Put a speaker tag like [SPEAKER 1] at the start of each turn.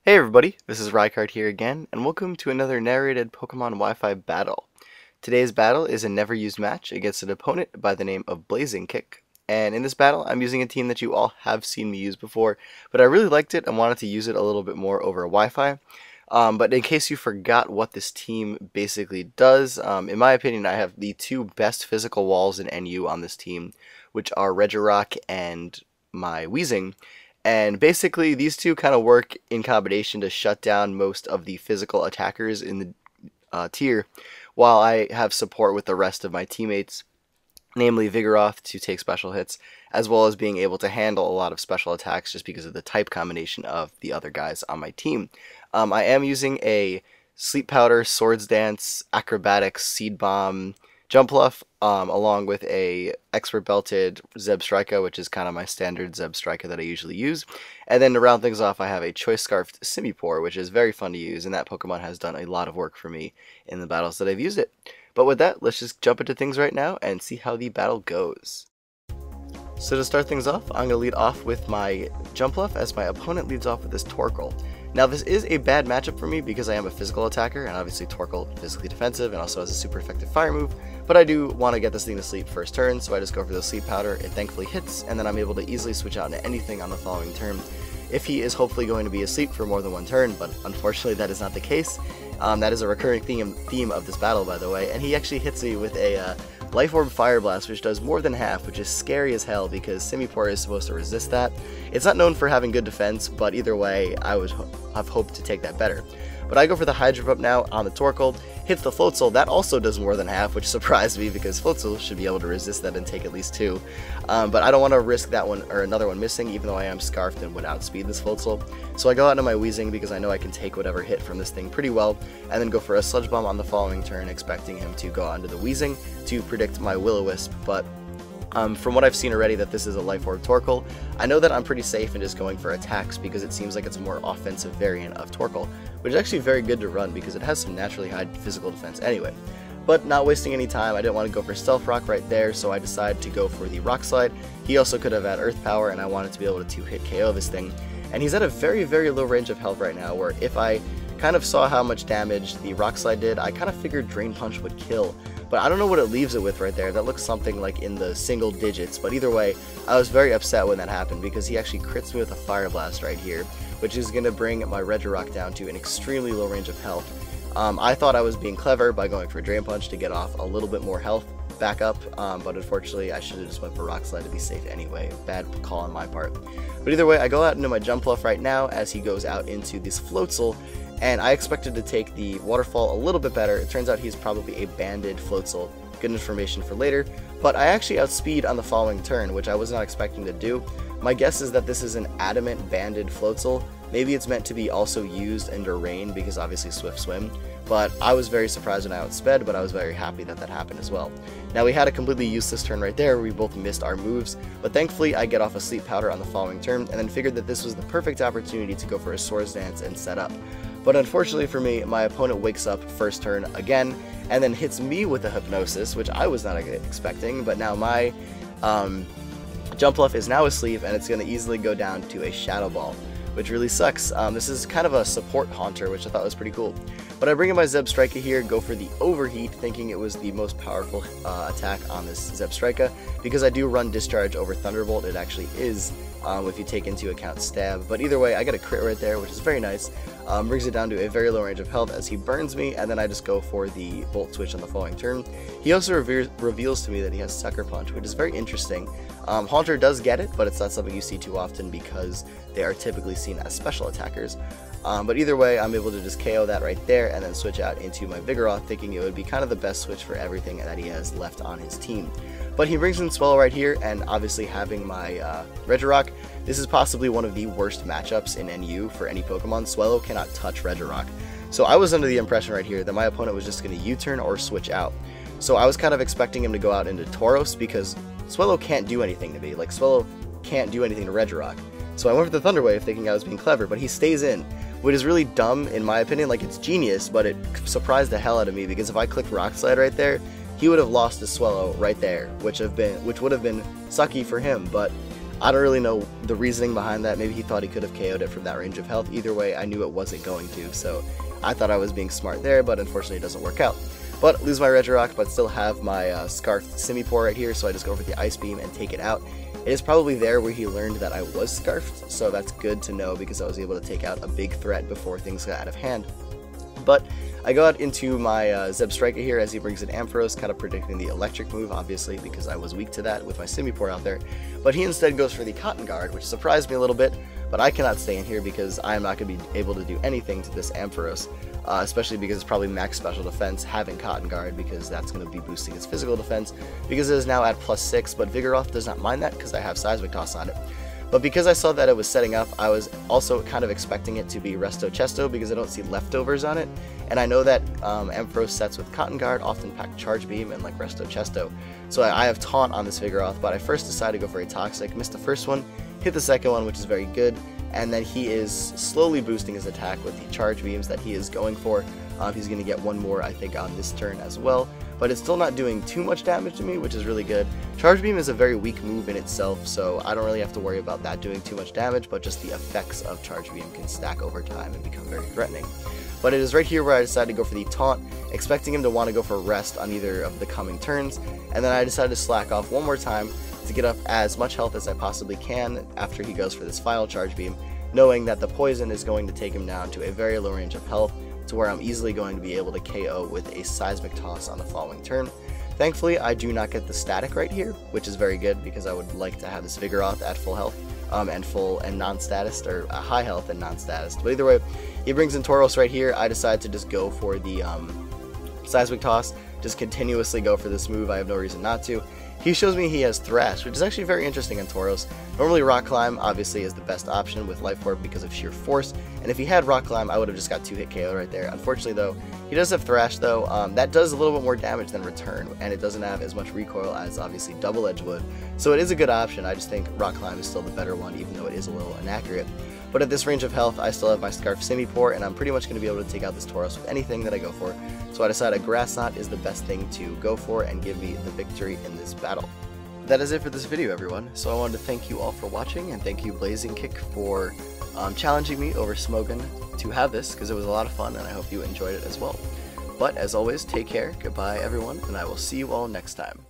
[SPEAKER 1] Hey everybody, this is Rykard here again, and welcome to another narrated Pokemon Wi-Fi battle. Today's battle is a never-used match against an opponent by the name of BlasingKick. And in this battle, I'm using a team that you all have seen me use before, but I really liked it and wanted to use it a little bit more over Wi-Fi. But in case you forgot what this team basically does, in my opinion, I have the two best physical walls in NU on this team, which are Vigoroth and my Weezing. And basically, these two kind of work in combination to shut down most of the physical attackers in the tier, while I have support with the rest of my teammates, namely Vigoroth to take special hits, as well as being able to handle a lot of special attacks just because of the type combination of the other guys on my team. I am using a Sleep Powder, Swords Dance, Acrobatics, Seed Bomb, Jumpluff, along with a Expert Belted Zebstrika, which is kind of my standard Zebstrika that I usually use. And then to round things off, I have a Choice Scarfed Simipour, which is very fun to use, and that Pokemon has done a lot of work for me in the battles that I've used it. But with that, let's just jump into things right now and see how the battle goes. So to start things off, I'm going to lead off with my Jumpluff as my opponent leads off with this Torkoal. Now this is a bad matchup for me because I am a physical attacker, and obviously Torkoal physically defensive and also has a super effective fire move, but I do want to get this thing to sleep first turn, so I just go for the Sleep Powder. It thankfully hits, and then I'm able to easily switch out into anything on the following turn if he is hopefully going to be asleep for more than one turn, but unfortunately that is not the case. That is a recurring theme of this battle, by the way, and he actually hits me with a Life Orb Fire Blast, which does more than half, which is scary as hell because Simipour is supposed to resist that. It's not known for having good defense, but either way, I would have hoped to take that better. But I go for the Hydro Pump now on the Torkoal, hits the Floatzel. That also does more than half, which surprised me because Floatzel should be able to resist that and take at least two. But I don't want to risk that one or another one missing, even though I am Scarfed and would outspeed this Floatzel. So I go out into my Weezing because I know I can take whatever hit from this thing pretty well, and then go for a Sludge Bomb on the following turn, expecting him to go onto the Weezing to predict my Will-O-Wisp. But from what I've seen already that this is a Life Orb Torkoal, I know that I'm pretty safe in just going for attacks because it seems like it's a more offensive variant of Torkoal, which is actually very good to run because it has some naturally high physical defense anyway. But not wasting any time, I didn't want to go for Stealth Rock right there, so I decided to go for the Rock Slide. He also could have had Earth Power, and I wanted to be able to hit KO this thing. And he's at a very, very low range of health right now, where if I kind of saw how much damage the Rock Slide did, I kind of figured Drain Punch would kill. But I don't know what it leaves it with right there. That looks something like in the single digits. But either way, I was very upset when that happened because he actually crits me with a Fire Blast right here, which is going to bring my Vigoroth down to an extremely low range of health. I thought I was being clever by going for Drain Punch to get off a little bit more health back up, but unfortunately I should have just went for Rock Slide to be safe anyway. Bad call on my part. But either way, I go out into my Jumpluff right now as he goes out into this Floatzel, and I expected to take the Waterfall a little bit better. It turns out he's probably a banded Floatzel. Good information for later. But I actually outspeed on the following turn, which I was not expecting to do. My guess is that this is an adamant banded Floatzel. Maybe it's meant to be also used under rain because obviously Swift Swim. But I was very surprised when I outsped, but I was very happy that that happened as well. Now we had a completely useless turn right there where we both missed our moves, but thankfully I get off a Sleep Powder on the following turn and then figured that this was the perfect opportunity to go for a Swords Dance and set up. But unfortunately for me, my opponent wakes up first turn again and then hits me with a Hypnosis, which I was not expecting, but now my Jumpluff is now asleep and it's going to easily go down to a Shadow Ball, which really sucks. This is kind of a support Haunter, which I thought was pretty cool. But I bring in my Zebstrika here, go for the Overheat, thinking it was the most powerful attack on this Zebstrika. Because I do run Discharge over Thunderbolt, it actually is, if you take into account Stab. But either way, I get a crit right there, which is very nice. Brings it down to a very low range of health as he burns me, and then I just go for the Bolt Switch on the following turn. He also reveals to me that he has Sucker Punch, which is very interesting. Haunter does get it, but it's not something you see too often because they are typically seen as special attackers. But either way, I'm able to just KO that right there and then switch out into my Vigoroth, thinking it would be kind of the best switch for everything that he has left on his team. But he brings in Swellow right here, and obviously having my Vigoroth, this is possibly one of the worst matchups in NU for any Pokemon. Swellow cannot touch Vigoroth. So I was under the impression right here that my opponent was just going to U-turn or switch out. So I was kind of expecting him to go out into Tauros because Swellow can't do anything to me. Like, Swellow can't do anything to Vigoroth. So I went for the Thunder Wave thinking I was being clever, but he stays in, which is really dumb in my opinion. Like, it's genius, but it surprised the hell out of me because if I clicked Rock Slide right there, he would have lost his Swellow right there, which would have been sucky for him. But I don't really know the reasoning behind that. Maybe he thought he could have KO'd it from that range of health. Either way, I knew it wasn't going to, so I thought I was being smart there, but unfortunately it doesn't work out. But lose my Regirock, but still have my Scarfed Simipour right here, so I just go for the Ice Beam and take it out. It is probably there where he learned that I was Scarfed, so that's good to know because I was able to take out a big threat before things got out of hand. But I go out into my Zebstrika here as he brings in Ampharos, kind of predicting the electric move, obviously, because I was weak to that with my Simipour out there. But he instead goes for the Cotton Guard, which surprised me a little bit, but I cannot stay in here because I am not going to be able to do anything to this Ampharos, especially because it's probably max special defense having Cotton Guard, because that's going to be boosting its physical defense, because it is now at +6, but Vigoroth does not mind that because I have Seismic Toss on it. But because I saw that it was setting up, I was also kind of expecting it to be Resto Chesto because I don't see leftovers on it. And I know that Ampharos sets with Cotton Guard often pack Charge Beam and like Resto Chesto. So I have Taunt on this Vigoroth, but I first decided to go for a Toxic, missed the first one, hit the second one, which is very good. And then he is slowly boosting his attack with the Charge Beams that he is going for. He's going to get one more, I think, on this turn as well. But it's still not doing too much damage to me, which is really good. Charge Beam is a very weak move in itself, so I don't really have to worry about that doing too much damage, but just the effects of Charge Beam can stack over time and become very threatening. But it is right here where I decided to go for the Taunt, expecting him to want to go for Rest on either of the coming turns, and then I decided to slack off one more time to get up as much health as I possibly can after he goes for this final Charge Beam, knowing that the Poison is going to take him down to a very low range of health, to where I'm easily going to be able to KO with a Seismic Toss on the following turn. Thankfully, I do not get the static right here, which is very good because I would like to have this Vigoroth at full health, and full and non-status, or high health and non-status. But either way, he brings in Tauros right here. I decided to just go for the Seismic Toss, just continuously go for this move. I have no reason not to. He shows me he has Thrash, which is actually very interesting on Tauros. Normally Rock Climb obviously is the best option with Life Orb because of sheer force, and if he had Rock Climb I would have just got 2-hit KO right there. Unfortunately though, he does have Thrash though. That does a little bit more damage than Return, and it doesn't have as much recoil as obviously Double Edge would, so it is a good option. I just think Rock Climb is still the better one, even though it is a little inaccurate. But at this range of health, I still have my Scarf Simipour, and I'm pretty much going to be able to take out this Tauros with anything that I go for, so I decided Grass Knot is the best thing to go for and give me the victory in this battle. That is it for this video, everyone. So I wanted to thank you all for watching, and thank you BlasingKick for challenging me over Smogon to have this, because it was a lot of fun, and I hope you enjoyed it as well. But as always, take care, goodbye everyone, and I will see you all next time.